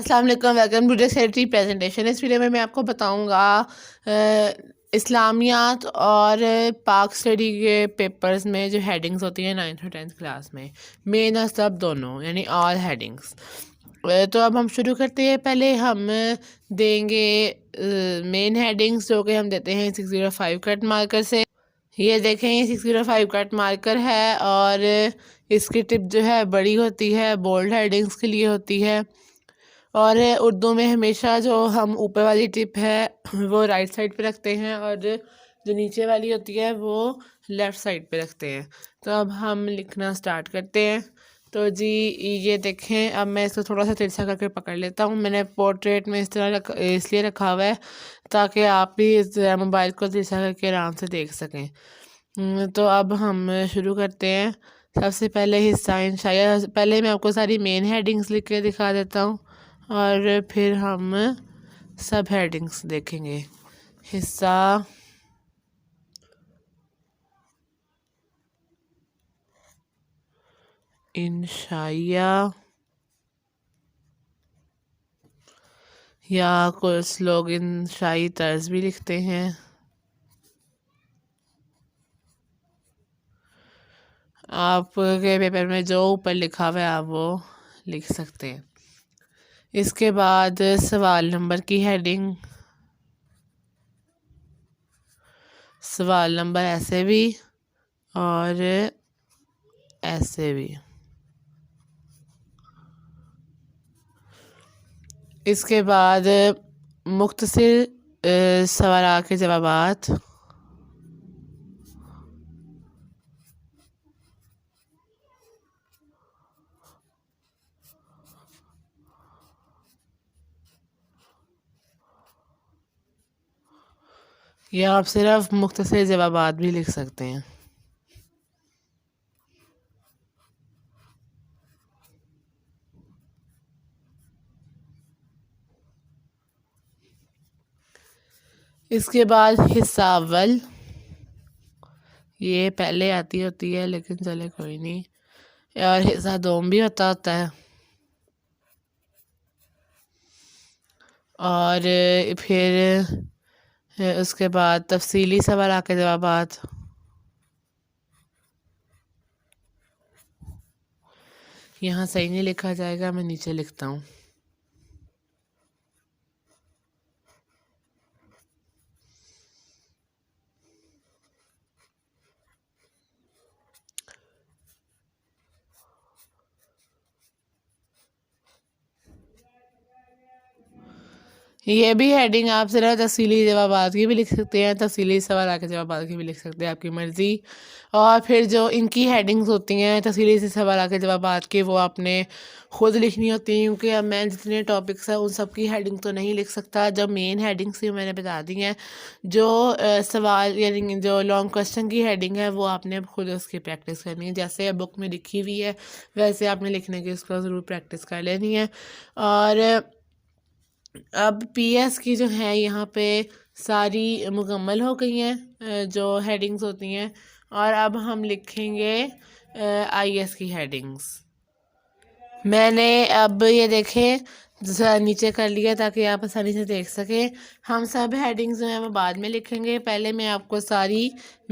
السلام علیکم، welcome to dysentery presentation. اس ویڈیو میں آپ کو بتاؤں گا اسلامیات اور پاک اسٹڈی کے پیپرز میں جو ہیڈنگز ہوتی ہیں 9th اور 10th کلاس میں، مین اور سب دونوں، یعنی آل ہیڈنگز۔ تو اب ہم شروع کرتے ہیں۔ پہلے ہم دیں گے مین ہیڈنگز، جو کہ ہم دیتے ہیں 605 کٹ مارکر سے۔ یہ دیکھیں، یہ 605 کٹ مارکر ہے اور اس کی ٹپ جو ہے بڑی ہوتی ہے، بولڈ ہیڈنگز کے لیے ہوتی ہے، اور اردو میں ہمیشہ جو ہم اوپر والی ٹپ ہے وہ رائٹ سائڈ پہ رکھتے ہیں اور جو نیچے والی ہوتی ہے وہ لیفٹ سائڈ پہ رکھتے ہیں۔ تو اب ہم لکھنا سٹارٹ کرتے ہیں۔ تو جی یہ دیکھیں، اب میں اس کو تھوڑا سا ترچھا کر کے پکڑ لیتا ہوں۔ میں نے پورٹریٹ میں اس طرح اس لیے رکھا ہوا ہے تاکہ آپ بھی اس موبائل کو ترچھا کر کے آرام سے دیکھ سکیں۔ تو اب ہم شروع کرتے ہیں۔ سب سے پہلے حصہ انشائیہ، پہلے میں آپ کو ساری مین ہیڈنگز لکھ کے دکھا دیتا ہوں اور پھر ہم سب ہیڈنگز دیکھیں گے۔ حصہ انشائیہ، یا کچھ لوگ انشائی طرز بھی لکھتے ہیں۔ آپ کے پیپر میں جو اوپر لکھا ہوا ہے آپ وہ لکھ سکتے ہیں۔ اس کے بعد سوال نمبر کی ہیڈنگ، سوال نمبر ایسے بھی اور ایسے بھی۔ اس کے بعد مختصر سوالات کے جوابات، یا آپ صرف مختصر جوابات بھی لکھ سکتے ہیں۔ اس کے بعد حصہ اول، یہ پہلے آتی ہوتی ہے لیکن چلے کوئی نہیں، اور حصہ دوم بھی ہوتا ہے، اور پھر اس کے بعد تفصیلی سوالات کے جوابات، یہاں صحیح نہیں لکھا جائے گا، میں نیچے لکھتا ہوں۔ یہ بھی ہیڈنگ آپ صرف تفصیلی جوابات کی بھی لکھ سکتے ہیں، تفصیلی سوالات کے جوابات کی بھی لکھ سکتے ہیں، آپ کی مرضی۔ اور پھر جو ان کی ہیڈنگز ہوتی ہیں تفصیلی سے سوالات کے جوابات کی، وہ آپ نے خود لکھنی ہوتی ہیں، کیونکہ اب میں جتنے ٹاپکس ہیں ان سب کی ہیڈنگ تو نہیں لکھ سکتا۔ جو مین ہیڈنگس تھی میں نے بتا دی ہیں، جو سوال یعنی جو لانگ کوسچن کی ہیڈنگ ہے وہ آپ نے خود اس کی پریکٹس کرنی ہے، جیسے بک میں لکھی ہوئی ہے ویسے آپ نے لکھنے کی اس کو ضرور پریکٹس کر لینی ہے۔ اور اب پی ایس کی جو ہے یہاں پہ ساری مکمل ہو گئی ہیں جو ہیڈنگز ہوتی ہیں، اور اب ہم لکھیں گے آئی ایس کی ہیڈنگز۔ میں نے اب یہ دیکھیں نیچے کر لیا تاکہ آپ آسانی سے دیکھ سکیں۔ ہم سب ہیڈنگز جو ہیں وہ بعد میں لکھیں گے، پہلے میں آپ کو ساری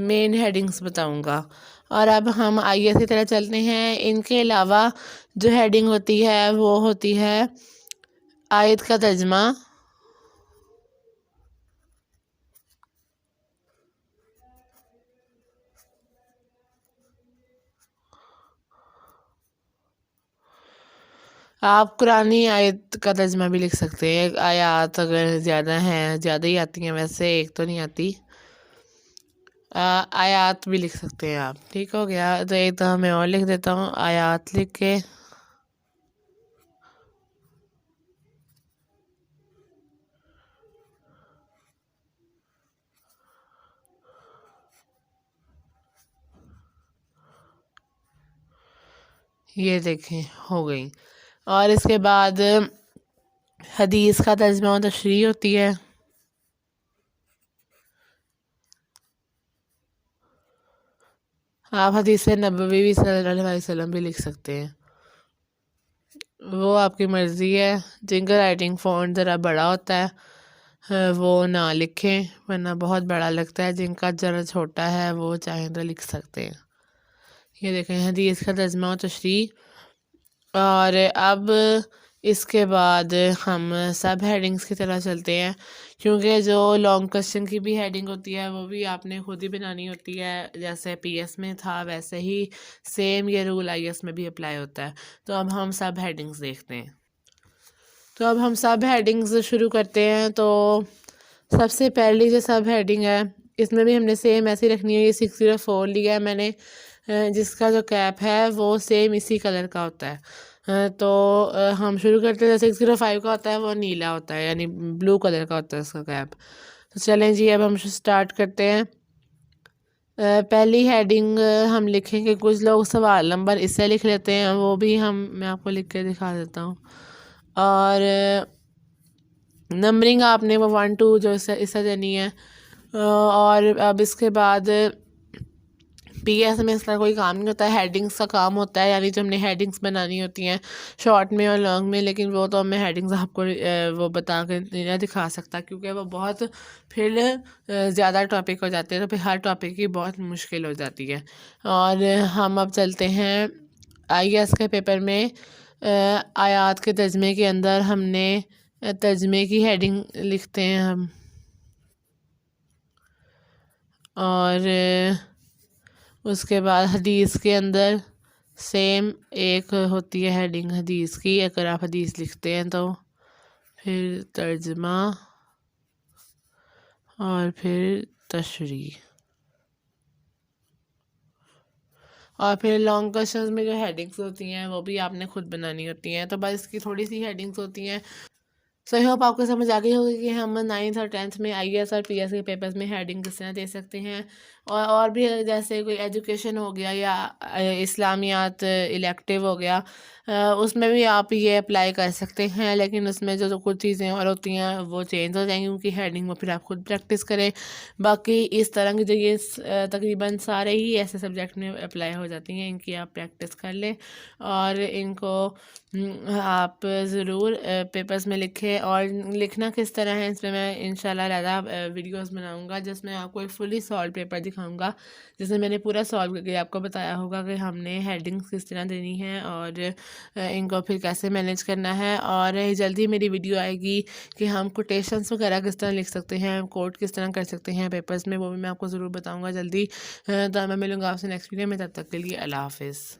مین ہیڈنگز بتاؤں گا۔ اور اب ہم آئی ایس کی طرح چلتے ہیں۔ ان کے علاوہ جو ہیڈنگ ہوتی ہے وہ ہوتی ہے آیت کا ترجمہ، آپ قرآنی آیت کا ترجمہ بھی لکھ سکتے ہیں۔ آیات اگر زیادہ ہیں، زیادہ ہی آتی ہیں، ویسے ایک تو نہیں آتی، آیات بھی لکھ سکتے ہیں آپ۔ ٹھیک ہو گیا، تو ایک تو میں اور لکھ دیتا ہوں، آیات لکھ کے یہ دیکھیں ہو گئی۔ اور اس کے بعد حدیث کا ترجمہ و تشریح ہوتی ہے۔ آپ حدیث نبوی بھی صلی اللہ علیہ وسلم بھی لکھ سکتے ہیں۔ وہ آپ کی مرضی ہے. جن کا رائٹنگ فونٹ ذرا بڑا ہوتا ہے وہ نہ لکھیں ورنہ بہت بڑا لگتا ہے. جن کا ذرا چھوٹا ہے وہ چاہیں تو لکھ سکتے ہیں. یہ دیکھیں حدیث کا ترجمہ و تشریح. اور اب اس کے بعد ہم سب ہیڈنگس کی طرح چلتے ہیں، کیونکہ جو لانگ کوشچن کی بھی ہیڈنگ ہوتی ہے وہ بھی آپ نے خود ہی بنانی ہوتی ہے. جیسے پی ایس میں تھا ویسے ہی سیم یہ رول آئی ایس میں بھی اپلائی ہوتا ہے. تو اب ہم سب ہیڈنگس دیکھتے ہیں. تو اب ہم سب ہیڈنگز شروع کرتے ہیں. تو سب سے پہلی جو سب ہیڈنگ ہے اس میں بھی ہم نے سیم ایسی رکھنی ہے. یہ 604 لیا ہے میں نے، جس کا جو کیپ ہے وہ سیم اسی کلر کا ہوتا ہے. تو ہم شروع کرتے ہیں. 605 کا ہوتا ہے وہ نیلا ہوتا ہے، یعنی بلو کلر کا ہوتا ہے اس کا کیپ. تو چلیں جی اب ہم سٹارٹ کرتے ہیں. پہلی ہیڈنگ ہم لکھیں گے، کچھ لوگ سوال نمبر اس سے لکھ لیتے ہیں، وہ بھی میں آپ کو لکھ کے دکھا دیتا ہوں. اور نمبرنگ آپ نے وہ 1 2 جو اس سے دینی ہے. اور اب اس کے بعد پی ایس میں اس کا کوئی کام نہیں ہوتا ہے، ہیڈنگس کا کام ہوتا ہے. یعنی جو ہم نے ہیڈنگس بنانی ہوتی ہیں شارٹ میں اور لانگ میں، لیکن وہ تو میں ہیڈنگس آپ کو وہ بتا کے نہیں دکھا سکتا، کیونکہ وہ بہت پھر زیادہ ٹاپک ہو جاتے ہیں، تو پھر ہر ٹاپک کی بہت مشکل ہو جاتی ہے. اور ہم اب چلتے ہیں آئی ایس کے پیپر میں. آیات کے ترجمے کے اندر ہم نے ترجمے کی ہیڈنگ لکھتے ہیں ہم. اور اس کے بعد حدیث کے اندر سیم ایک ہوتی ہے ہیڈنگ حدیث کی. اگر آپ حدیث لکھتے ہیں تو پھر ترجمہ اور پھر تشریح. اور پھر لانگ کوشچنز میں جو ہیڈنگس ہوتی ہیں وہ بھی آپ نے خود بنانی ہوتی ہیں. تو بس اس کی تھوڑی سی ہیڈنگس ہوتی ہیں. سو آئی ہوپ آپ کو سمجھ آ گئی ہوگی کہ ہم 9th اور 10th میں آئی ایس اور پی ایس کے پیپرز میں ہیڈنگ کس طرح دے سکتے ہیں. اور بھی جیسے کوئی ایجوکیشن ہو گیا یا اسلامیات الیکٹیو ہو گیا، اس میں بھی آپ یہ اپلائی کر سکتے ہیں. لیکن اس میں جو کچھ چیزیں اور ہوتی ہیں وہ چینج ہو جائیں گی، کیونکہ ہیڈنگ وہ پھر آپ خود پریکٹس کریں. باقی اس طرح کی جو یہ تقریباً سارے ہی ایسے سبجیکٹ میں اپلائی ہو جاتی ہیں، ان کی آپ پریکٹس کر لیں اور ان کو آپ ضرور پیپرز میں لکھیں. اور لکھنا کس طرح ہے اس میں انشاءاللہ علیحدہ ویڈیوز بناؤں گا، جس میں آپ کو ایک فلی سالو پیپر دکھاؤں گا، جس میں میں نے پورا سالو کر کے آپ کو بتایا ہوگا کہ ہم نے ہیڈنگز کس طرح دینی ہے اور ان کو پھر کیسے مینیج کرنا ہے. اور جلدی میری ویڈیو آئے گی کہ ہم کوٹیشنز وغیرہ کس طرح لکھ سکتے ہیں، کوٹ کس طرح کر سکتے ہیں پیپرز میں، وہ بھی میں آپ کو ضرور بتاؤں گا جلدی. تو میں ملوں گا آپ سے نیکسٹ ویڈیو میں. تب تک کے لیے اللہ حافظ.